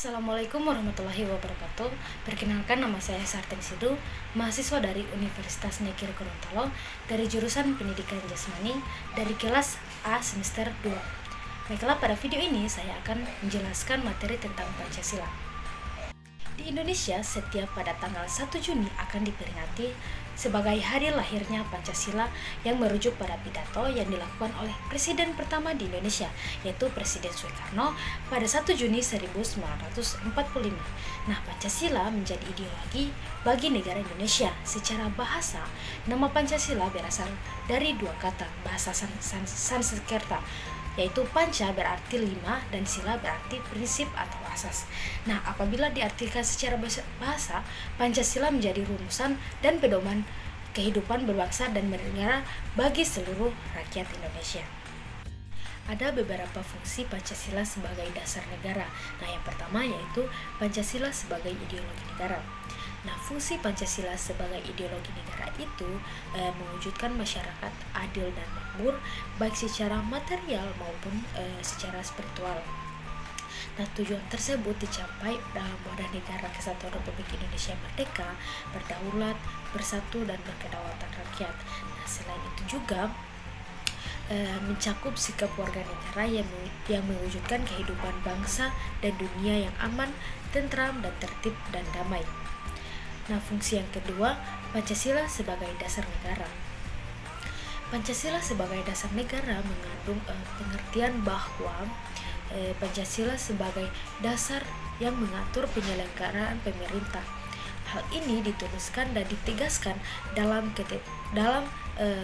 Assalamualaikum warahmatullahi wabarakatuh. Perkenalkan, nama saya Sarteng Sidu, mahasiswa dari Universitas Negeri Gorontalo dari jurusan Pendidikan Jasmani dari kelas A semester 2. Baiklah, pada video ini saya akan menjelaskan materi tentang Pancasila. Di Indonesia, setiap pada tanggal 1 Juni akan diperingati sebagai hari lahirnya Pancasila yang merujuk pada pidato yang dilakukan oleh Presiden pertama di Indonesia, yaitu Presiden Soekarno pada 1 Juni 1945. Nah, Pancasila menjadi ideologi bagi negara Indonesia. Secara bahasa, nama Pancasila berasal dari dua kata bahasa Sanskerta, yaitu panca berarti 5 dan sila berarti prinsip atau asas. Nah, apabila diartikan secara bahasa, Pancasila menjadi rumusan dan pedoman kehidupan berbangsa dan bernegara bagi seluruh rakyat Indonesia. Ada beberapa fungsi Pancasila sebagai dasar negara. Nah, yang pertama yaitu Pancasila sebagai ideologi negara. Nah, fungsi Pancasila sebagai ideologi negara itu mewujudkan masyarakat adil dan makmur, baik secara material maupun secara spiritual. Nah, tujuan tersebut dicapai dalam wadah negara Kesatuan Republik Indonesia merdeka, berdaulat, bersatu, dan berkedaulatan rakyat. Nah, selain itu juga mencakup sikap warga negara yang mewujudkan kehidupan bangsa dan dunia yang aman, tentram, dan tertib dan damai. Nah, fungsi yang kedua, Pancasila sebagai dasar negara. Pancasila sebagai dasar negara mengandung pengertian bahwa Pancasila sebagai dasar yang mengatur penyelenggaraan pemerintah. Hal ini dituliskan dan ditegaskan dalam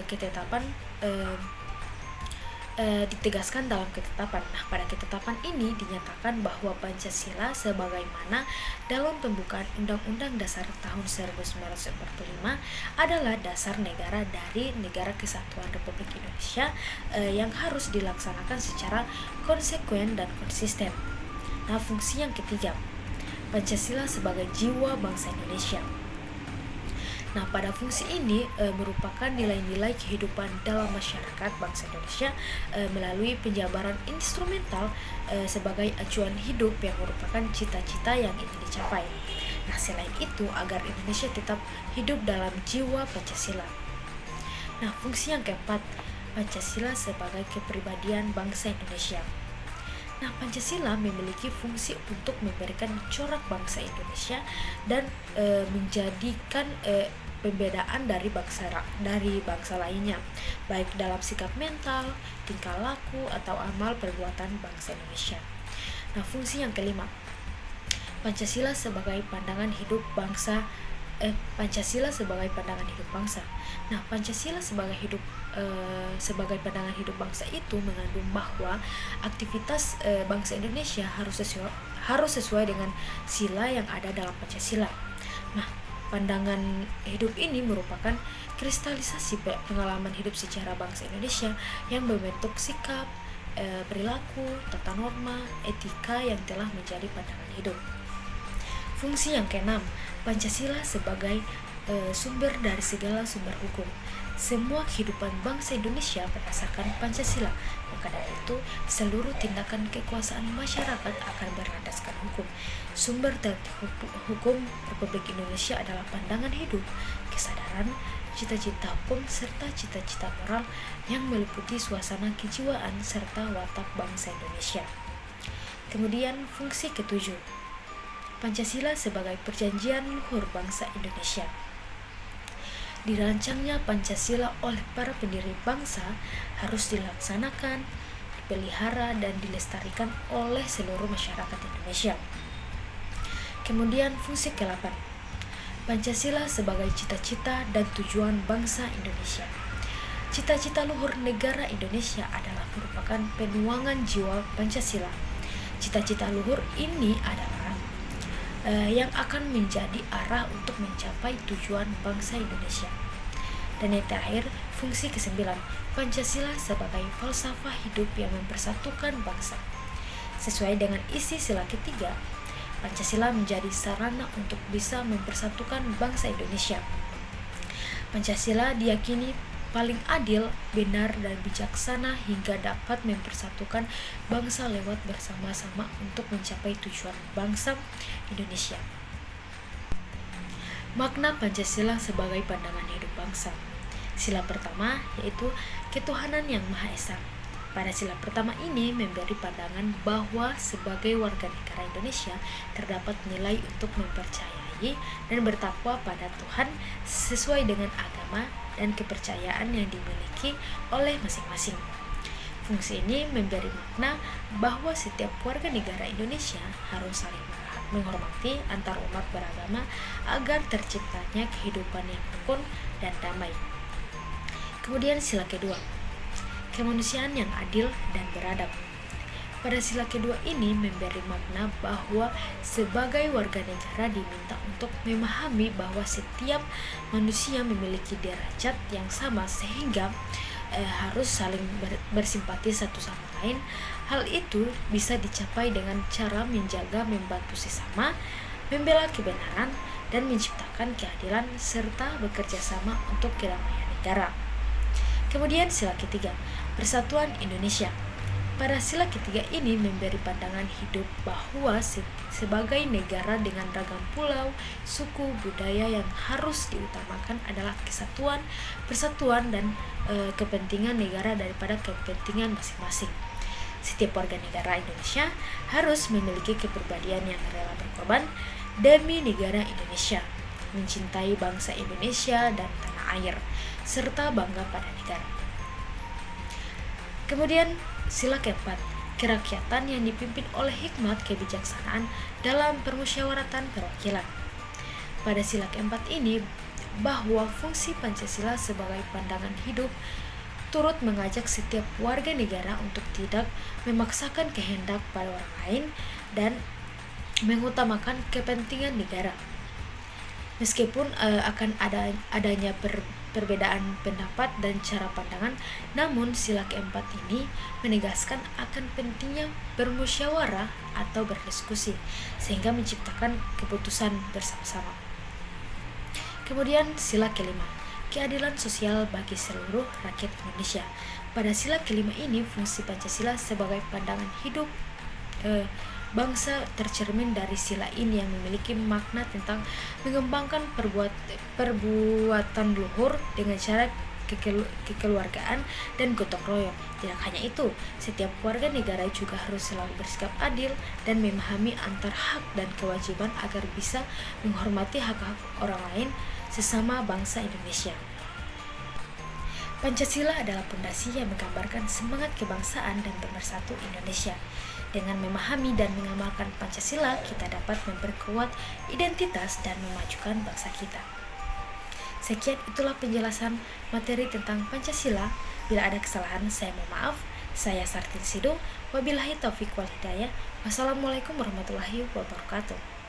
ketetapan. Nah, pada ketetapan ini dinyatakan bahwa Pancasila sebagaimana dalam pembukaan Undang-Undang Dasar tahun 1945 adalah dasar negara dari Negara Kesatuan Republik Indonesia yang harus dilaksanakan secara konsekuen dan konsisten. Nah, fungsi yang ketiga, Pancasila sebagai jiwa bangsa Indonesia. Nah, pada fungsi ini merupakan nilai-nilai kehidupan dalam masyarakat bangsa Indonesia melalui penjabaran instrumental sebagai acuan hidup yang merupakan cita-cita yang ingin dicapai. Nah, selain itu agar Indonesia tetap hidup dalam jiwa Pancasila. Nah, fungsi yang keempat, Pancasila sebagai kepribadian bangsa Indonesia. Nah, Pancasila memiliki fungsi untuk memberikan corak bangsa Indonesia dan menjadikan pembedaan dari bangsa lainnya, baik dalam sikap mental, tingkah laku, atau amal perbuatan bangsa Indonesia. Nah, fungsi yang kelima, Pancasila sebagai pandangan hidup bangsa. Pancasila sebagai pandangan hidup bangsa. Nah, Pancasila sebagai pandangan hidup bangsa itu mengandung bahwa aktivitas bangsa Indonesia harus sesuai dengan sila yang ada dalam Pancasila. Nah, pandangan hidup ini merupakan kristalisasi pengalaman hidup secara bangsa Indonesia yang membentuk sikap, perilaku, tata norma, etika yang telah menjadi pandangan hidup. Fungsi yang keenam, Pancasila sebagai sumber dari segala sumber hukum. Semua kehidupan bangsa Indonesia berdasarkan Pancasila. Maka dari itu, seluruh tindakan kekuasaan masyarakat akan berlandaskan hukum. Sumber tertib hukum Republik Indonesia adalah pandangan hidup, kesadaran, cita-cita hukum, serta cita-cita moral yang meliputi suasana kejiwaan serta watak bangsa Indonesia. Kemudian fungsi ketujuh, Pancasila sebagai perjanjian luhur bangsa Indonesia. Dirancangnya Pancasila oleh para pendiri bangsa harus dilaksanakan, dipelihara, dan dilestarikan oleh seluruh masyarakat Indonesia. Kemudian fungsi ke-8, Pancasila sebagai cita-cita dan tujuan bangsa Indonesia. Cita-cita luhur negara Indonesia adalah merupakan penuangan jiwa Pancasila. Cita-cita luhur ini adalah yang akan menjadi arah untuk mencapai tujuan bangsa Indonesia. Dan yang terakhir, fungsi ke-9, Pancasila sebagai falsafah hidup yang mempersatukan bangsa. Sesuai dengan isi sila ketiga, Pancasila menjadi sarana untuk bisa mempersatukan bangsa Indonesia. Pancasila diyakini paling adil, benar, dan bijaksana hingga dapat mempersatukan bangsa lewat bersama-sama untuk mencapai tujuan bangsa Indonesia. Makna Pancasila sebagai pandangan hidup bangsa. Sila pertama yaitu ketuhanan yang Maha Esa. Pada sila pertama ini memberi pandangan bahwa sebagai warga negara Indonesia terdapat nilai untuk mempercayai dan bertakwa pada Tuhan sesuai dengan agama dan kepercayaan yang dimiliki oleh masing-masing. Fungsi ini memberi makna bahwa setiap warga negara Indonesia harus saling menghormati antar umat beragama agar terciptanya kehidupan yang rukun dan damai. Kemudian sila kedua, kemanusiaan yang adil dan beradab. Pada sila kedua ini memberi makna bahwa sebagai warga negara diminta untuk memahami bahwa setiap manusia memiliki derajat yang sama sehingga harus saling bersimpati satu sama lain. Hal itu bisa dicapai dengan cara menjaga membantu sesama, membela kebenaran, dan menciptakan keadilan serta bekerja sama untuk kedamaian negara. Kemudian sila ketiga, persatuan Indonesia. Pada sila ketiga ini memberi pandangan hidup bahwa sebagai negara dengan ragam pulau, suku, budaya yang harus diutamakan adalah kesatuan, persatuan, dan kepentingan negara daripada kepentingan masing-masing. Setiap warga negara Indonesia harus memiliki kepribadian yang rela berkorban demi negara Indonesia, mencintai bangsa Indonesia dan tanah air, serta bangga pada negara. Kemudian sila keempat, kerakyatan yang dipimpin oleh hikmat kebijaksanaan dalam permusyawaratan perwakilan. Pada sila keempat ini bahwa fungsi Pancasila sebagai pandangan hidup turut mengajak setiap warga negara untuk tidak memaksakan kehendak pada orang lain dan mengutamakan kepentingan negara. Meskipun akan adanya perbedaan pendapat dan cara pandangan, namun sila keempat ini menegaskan akan pentingnya bermusyawarah atau berdiskusi sehingga menciptakan keputusan bersama-sama. Kemudian sila kelima, keadilan sosial bagi seluruh rakyat Indonesia. Pada sila kelima ini fungsi Pancasila sebagai pandangan hidup bangsa tercermin dari sila ini yang memiliki makna tentang mengembangkan perbuatan luhur dengan cara kekeluargaan dan gotong royong. Tidak hanya itu, setiap warga negara juga harus selalu bersikap adil dan memahami antar hak dan kewajiban agar bisa menghormati hak-hak orang lain sesama bangsa Indonesia. Pancasila adalah pondasi yang menggambarkan semangat kebangsaan dan pemersatu Indonesia. Dengan memahami dan mengamalkan Pancasila, kita dapat memperkuat identitas dan memajukan bangsa kita. Sekian itulah penjelasan materi tentang Pancasila. Bila ada kesalahan, saya mohon maaf. Saya Sartin Sido. Wabillahi taufiq wal hidayah. Wassalamualaikum warahmatullahi wabarakatuh.